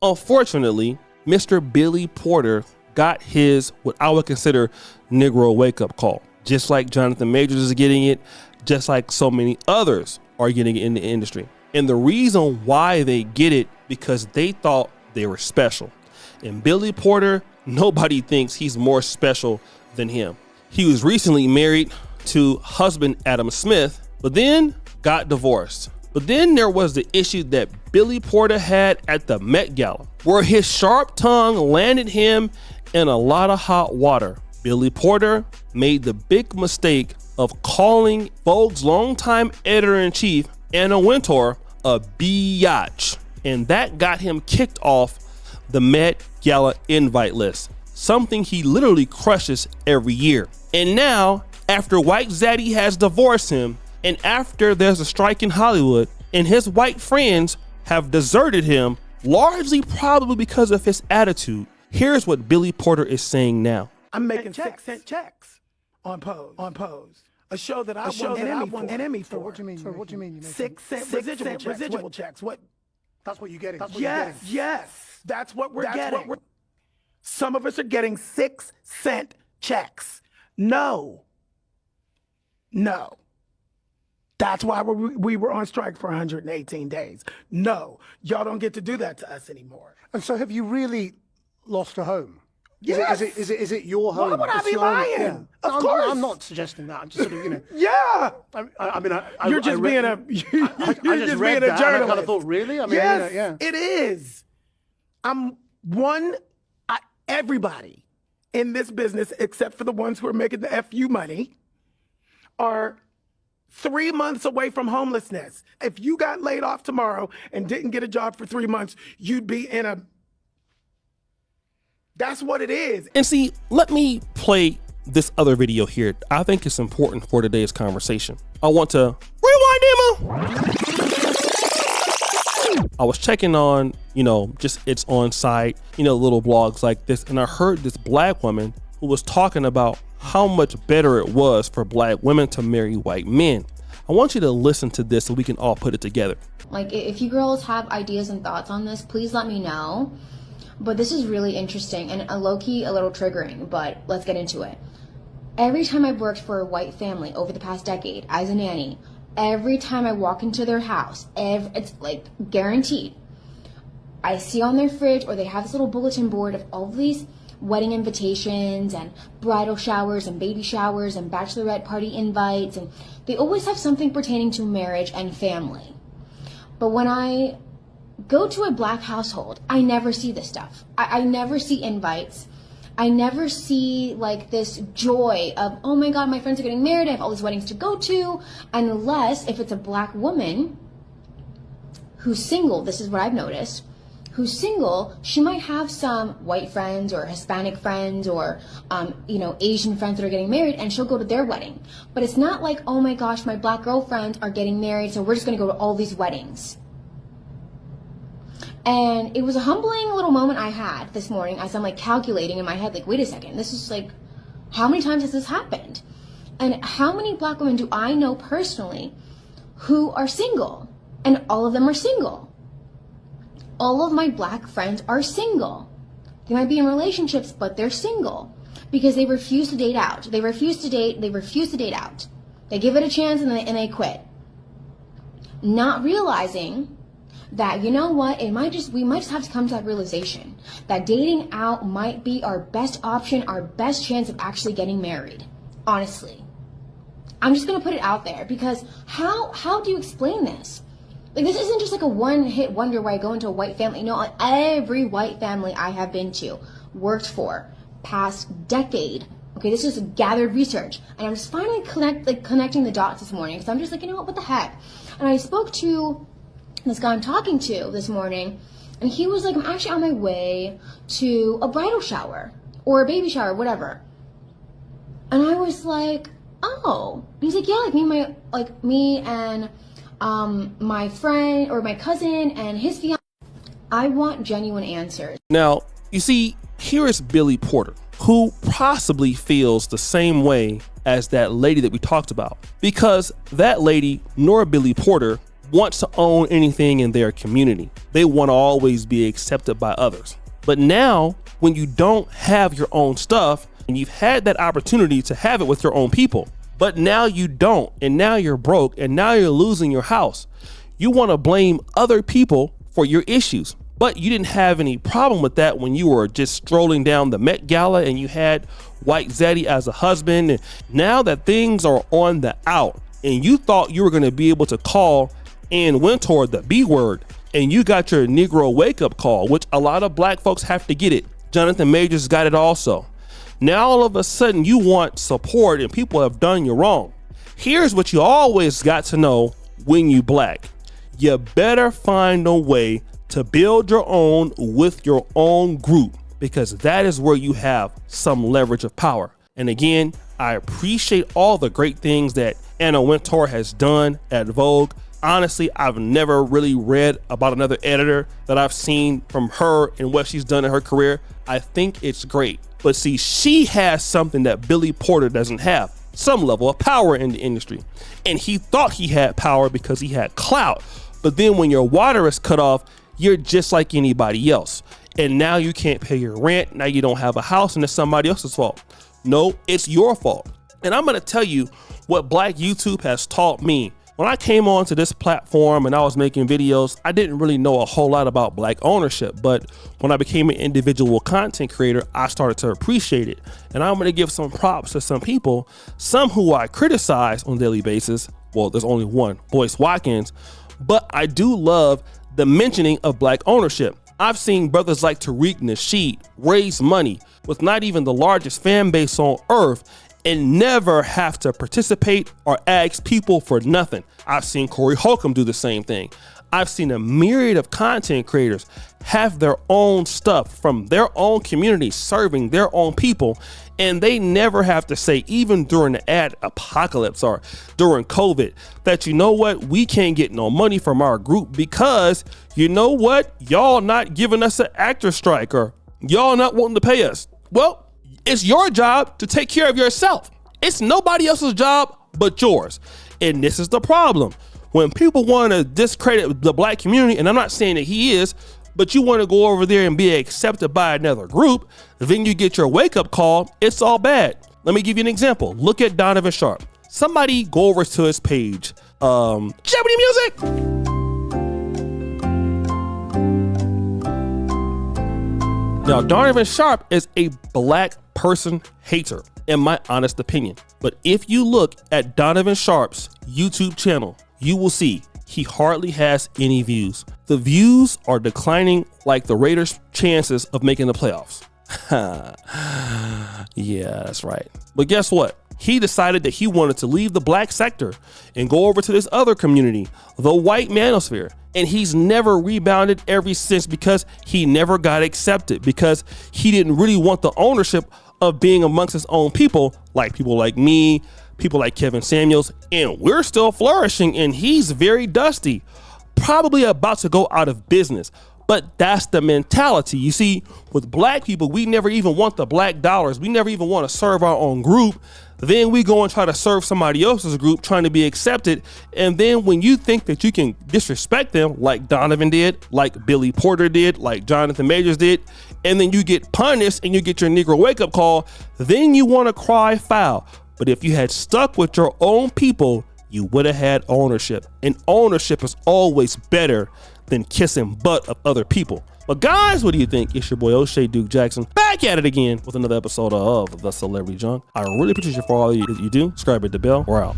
Unfortunately, Mr. Billy Porter got his, what I would consider, Negro wake-up call. Just like Jonathan Majors is getting it, just like so many others are getting it in the industry. And the reason why they get it, because they thought they were special. And Billy Porter, nobody thinks he's more special than him. He was recently married to husband Adam Smith, but then got divorced. But then there was the issue that Billy Porter had at the Met Gala, where his sharp tongue landed him in a lot of hot water. Billy Porter made the big mistake of calling Vogue's longtime editor-in-chief, Anna Wintour, a biatch. And that got him kicked off the Met Gala invite list, something he literally crushes every year. And now, after White Zaddy has divorced him, and after there's a strike in Hollywood, and his white friends have deserted him, largely probably because of his attitude, here's what Billy Porter is saying now. I'm making 6-cent checks on Pose. A show that I won an Emmy for. What do you mean? What do you mean? 6-cent residual checks. What? That's what you're getting. Yes. That's what we're getting. Some of us are getting 6-cent checks. No. That's why we were on strike for 118 days. No, y'all don't get to do that to us anymore. And so have you really lost a home? Yes. Is it your home? Why would I be lying? Yeah. Of course. I'm not suggesting that. I'm just sort of, Yeah. I mean, you're just being a journalist. I kind of thought, really? I mean, yes, it is. Everybody in this business, except for the ones who are making the FU money, are 3 months away from homelessness. If you got laid off tomorrow and didn't get a job for 3 months, you'd be in a... That's what it is. And see, let me play this other video here. I think it's important for today's conversation. I want to rewind, Emma. I was checking on, just it's on site, little blogs like this. And I heard this black woman who was talking about how much better it was for black women to marry white men. I want you to listen to this so we can all put it together. Like, if you girls have ideas and thoughts on this, please let me know. But this is really interesting and low-key a little triggering, but let's get into it. Every time I've worked for a white family over the past decade as a nanny, every time I walk into their house, it's like guaranteed. I see on their fridge, or they have this little bulletin board of all of these wedding invitations and bridal showers and baby showers and bachelorette party invites, and they always have something pertaining to marriage and family. But when I go to a black household, I never see this stuff. I never see invites. I never see like this joy of, oh my God, my friends are getting married, I have all these weddings to go to, unless if it's a black woman who's single, this is what I've noticed, who's single, she might have some white friends or Hispanic friends or, Asian friends that are getting married, and she'll go to their wedding. But it's not like, oh my gosh, my black girlfriends are getting married, so we're just gonna go to all these weddings. And it was a humbling little moment I had this morning as I'm like calculating in my head, like, wait a second, this is like, how many times has this happened? And how many black women do I know personally who are single? And all of them are single. All of my black friends are single. They might be in relationships, but they're single because they refuse to date out. They refuse to date out. They give it a chance and they quit. Not realizing that, you know what, we might just have to come to that realization that dating out might be our best option, our best chance of actually getting married. Honestly. I'm just gonna put it out there, because how do you explain this? Like, this isn't just like a one-hit wonder where I go into a white family. No, like every white family I have been to, worked for, past decade. Okay, this is gathered research. And I'm just finally connecting the dots this morning, because I'm just like, you know what the heck? And I spoke to this guy I'm talking to this morning, and he was like, I'm actually on my way to a bridal shower or a baby shower, whatever. And I was like, oh. And he's like, yeah, me and my friend or my cousin and his fiance. I want genuine answers. Now, you see, here is Billy Porter, who possibly feels the same way as that lady that we talked about, because that lady, nor Billy Porter, want to own anything in their community. They want to always be accepted by others. But now, when you don't have your own stuff, and you've had that opportunity to have it with your own people, but now you don't, and now you're broke, and now you're losing your house, you want to blame other people for your issues. But you didn't have any problem with that when you were just strolling down the Met Gala and you had white Zaddy as a husband. And now that things are on the out and you thought you were going to be able to call Ann Wintour the B word, and you got your Negro wake up call, which a lot of black folks have to get it. Jonathan Majors got it also. Now all of a sudden you want support and people have done you wrong. Here's what you always got to know when you black. You better find a way to build your own with your own group, because that is where you have some leverage of power. And again, I appreciate all the great things that Anna Wintour has done at Vogue. Honestly, I've never really read about another editor that I've seen from her and what she's done in her career. I think it's great. But see, she has something that Billy Porter doesn't have, some level of power in the industry. And he thought he had power because he had clout. But then when your water is cut off, you're just like anybody else. And now you can't pay your rent. Now you don't have a house and it's somebody else's fault. No, it's your fault. And I'm going to tell you what Black YouTube has taught me. When I came onto this platform and I was making videos, I didn't really know a whole lot about black ownership. But when I became an individual content creator, I started to appreciate it. And I'm going to give some props to some people, some who I criticize on a daily basis. Well, there's only one, Boyce Watkins. But I do love the mentioning of black ownership. I've seen brothers like Tariq Nasheed raise money with not even the largest fan base on earth and never have to participate or ask people for nothing. I've seen Corey Holcomb do the same thing. I've seen a myriad of content creators have their own stuff from their own community serving their own people, and they never have to say, even during the ad apocalypse or during COVID, that you know what, we can't get no money from our group because you know what, y'all not giving us an actor strike or y'all not wanting to pay us. Well, it's your job to take care of yourself. It's nobody else's job but yours. And this is the problem. When people want to discredit the black community, and I'm not saying that he is, but you want to go over there and be accepted by another group, then you get your wake-up call, it's all bad. Let me give you an example. Look at Donovan Sharp. Somebody go over to his page. Jeopardy music! Now, Donovan Sharp is a black person hater, in my honest opinion. But if you look at Donovan Sharp's YouTube channel, you will see he hardly has any views. The views are declining like the Raiders' chances of making the playoffs. Yeah, that's right. But guess what? He decided that he wanted to leave the black sector and go over to this other community, the white manosphere. And he's never rebounded ever since because he never got accepted, because he didn't really want the ownership of being amongst his own people like me, people like Kevin Samuels, and we're still flourishing and he's very dusty, probably about to go out of business. But that's the mentality. You see, with black people, we never even want the black dollars. We never even want to serve our own group. Then we go and try to serve somebody else's group trying to be accepted. And then when you think that you can disrespect them like Donovan did, like Billy Porter did, like Jonathan Majors did, and then you get punished and you get your Negro wake-up call, then you want to cry foul. But if you had stuck with your own people, you would have had ownership. And ownership is always better than kissing butt of other people. But guys, what do you think? It's your boy O'Shea Duke Jackson back at it again with another episode of The Celebrity Junk. I really appreciate you for all you do. Subscribe, hit the bell. We're out.